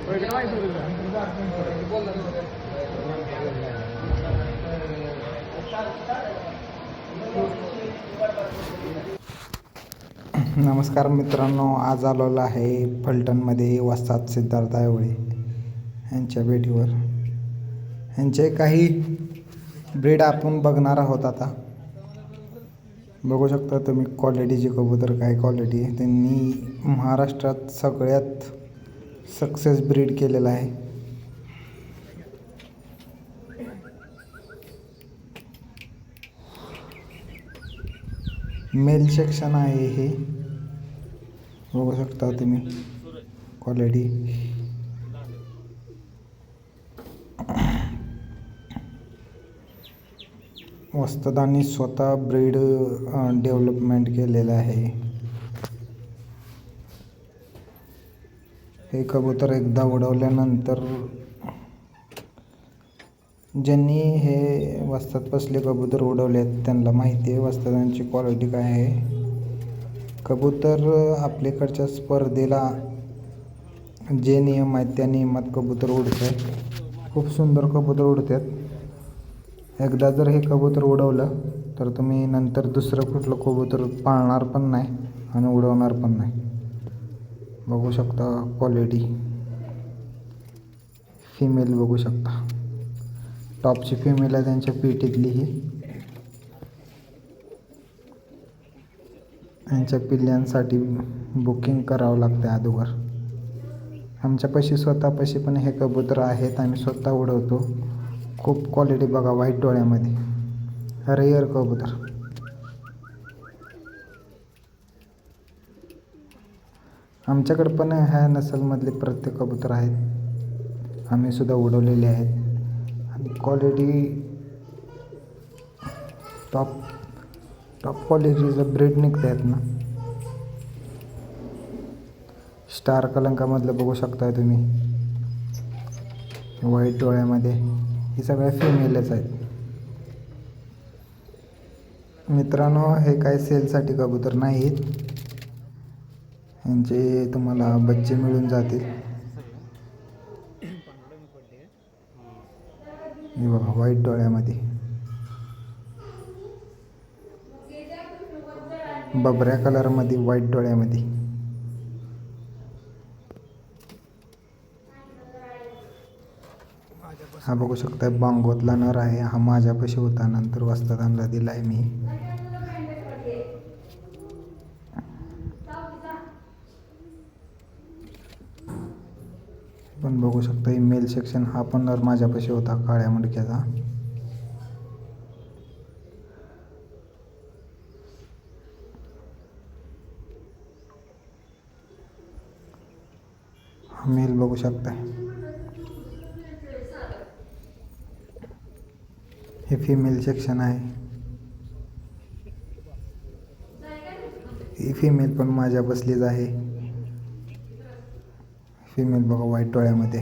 नमस्कार मित्रांनो, आज आलेलो आहे फलटणमध्ये वस्ताद सिद्धार्थ आयवळे यांच्या भेटीवर. यांचे काही ब्रीड आपण बघणार आहोत. आता बघू शकता तुम्ही क्वालिटीची कबूतर, काय क्वालिटी आहे. त्यांनी महाराष्ट्रात सगळ्यात सक्सेस ब्रीड केलेला आहे. मेल सेक्शन आहे हे, बघू शकता तुम्ही क्वालिटी. वस्तादांनी स्वतः ब्रीड डेव्हलपमेंट केलेलं आहे. हे कबूतर एकदा उडवल्यानंतर ज्यांनी हे वस्ताद बसले कबूतर उडवले आहेत त्यांना माहिती आहे वस्तादांची क्वालिटी काय आहे. कबूतर आपल्याकडच्या स्पर्धेला जे नियम आहेत त्या नियमात कबूतर उडतात. खूप सुंदर कबूतर उडतात. एकदा जर हे कबूतर उडवलं तर तुम्ही नंतर दुसरं कुठलं कबूतर पाळणार पण नाही आणि उडवणार पण नाही. बघू शकता क्वालिटी. फिमेल बघू शकता, टॉपची फिमेल आहे त्यांच्या पेटीतली ही. यांच्या पिल्ल्यांसाठी बुकिंग करावं लागते अगोदर. आमच्यापाशी स्वतःपाशी पण हे कबूतर आहेत, आम्ही स्वतः उडवतो. खूप क्वालिटी बघा, व्हाईट डोळ्यामध्ये, रेअर कबूतर. आमच्याकडे पण ह्या नसलमधले प्रत्येक कबूतर आहेत, आम्ही सुद्धा उडवलेले आहेत. आणि क्वालिटी टॉप क्वालिटीचं ब्रीड निघत आहेत ना. स्टार कलंकामधलं बघू शकताय तुम्ही, व्हाईट डोळ्यामध्ये. हे सगळ्या फिमेलच आहेत. मित्रांनो, हे काय सेलसाठी कबूतर नाहीत. यांचे तुम्हाला बच्चे मिळून जातील. हे बघा, व्हाईट डोळ्यामध्ये, बबऱ्या कलरमध्ये, व्हाईट डोळ्यामध्ये. हा बघू शकता बांगोतला नर आहे. हा माझ्यापाशी होता, नंतर वस्तादांना दिला आहे मी. पण बघू शकता ही मेल सेक्शन. हा पण नर माझ्यापाशी होता, काळ्या मडक्याचा. हा मेल बघू शकताय. हे फिमेल सेक्शन आहे. ही फिमेल पण माझ्या बसलीच आहे. फिमेल बघा, व्हाईट डोळ्यामध्ये.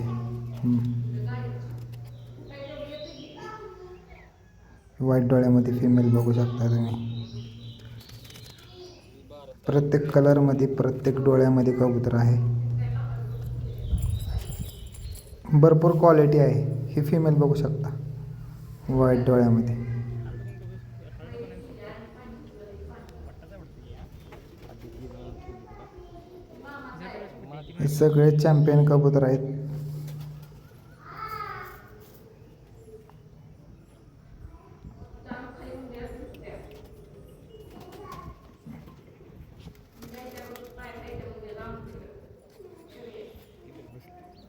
व्हाईट डोळ्यामध्ये फिमेल बघू शकता तुम्ही. प्रत्येक कलरमध्ये, प्रत्येक डोळ्यामध्ये कबूतर आहे. भरपूर क्वालिटी आहे. ही फिमेल बघू शकता, व्हाईट डोळ्यामध्ये. हे सगळे चॅम्पियन कबूतर आहेत.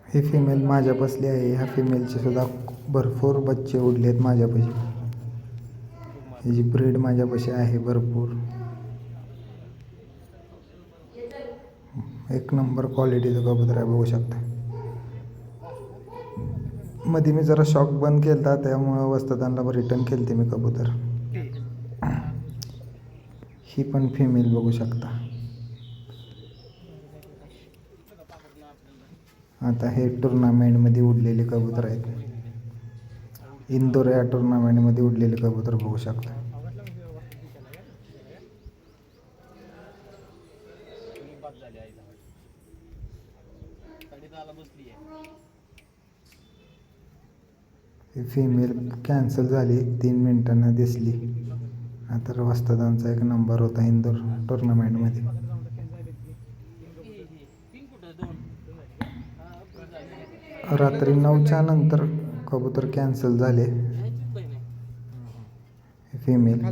ही फिमेल माझ्या बसली आहे. ह्या फिमेलचे सुद्धा भरपूर बच्चे उडले आहेत माझ्यापाशी. ह्याची ब्रीड माझ्यापाशी आहे भरपूर. एक नंबर क्वालिटीचं कबूतर आहे, बघू शकता. मध्ये मी जरा शॉक बंद केला, त्यामुळं वस्तादांना रिटर्न केलते मी कबूतर. ही पण फिमेल बघू शकता. आता हे टुर्नामेंटमध्ये उडलेले कबूतर आहेत. इंदोर या टुर्नामेंटमध्ये उडलेले कबूतर बघू शकता. ही फिमेल कॅन्सल झाली, 3 मिनिटांना दिसली. तर वस्तादांचा एक नंबर होता इंदोर टुर्नामेंटमध्ये. रात्री 9च्या नंतर कबूतर कॅन्सल झाले. फिमेल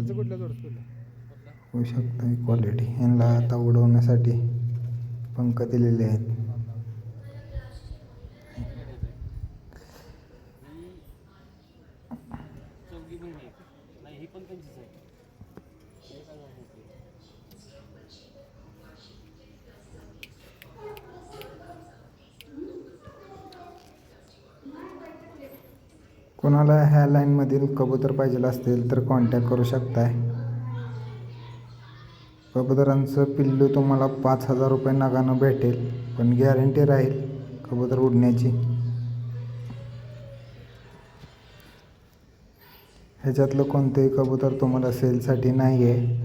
होऊ शकतं क्वालिटी. यांना आता उडवण्यासाठी पंख दिलेले आहेत. कोणाला ह्या लाईनमधील कबूतर पाहिजे असतील तर कॉन्टॅक्ट करू शकताय. कबुतरांचं पिल्लू तुम्हाला 5,000 रुपये नगानं भेटेल, पण गॅरंटी राहील कबूतर उडण्याची. ह्याच्यातलं कोणतंही कबूतर तुम्हाला सेलसाठी नाही आहे.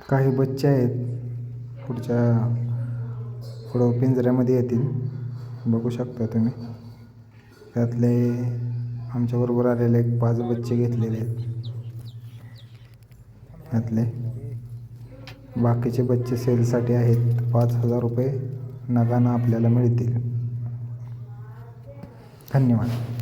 काही बच्चे आहेत पुढं पिंजऱ्यामध्ये येतील, बघू शकता तुम्ही. त्यातले आमच्याबरोबर आलेले 5 बच्चे घेतलेले आहेत. त्यातले बाकीचे बच्चे सेलसाठी आहेत. 5,000 रुपये नगानं आपल्याला मिळतील. धन्यवाद.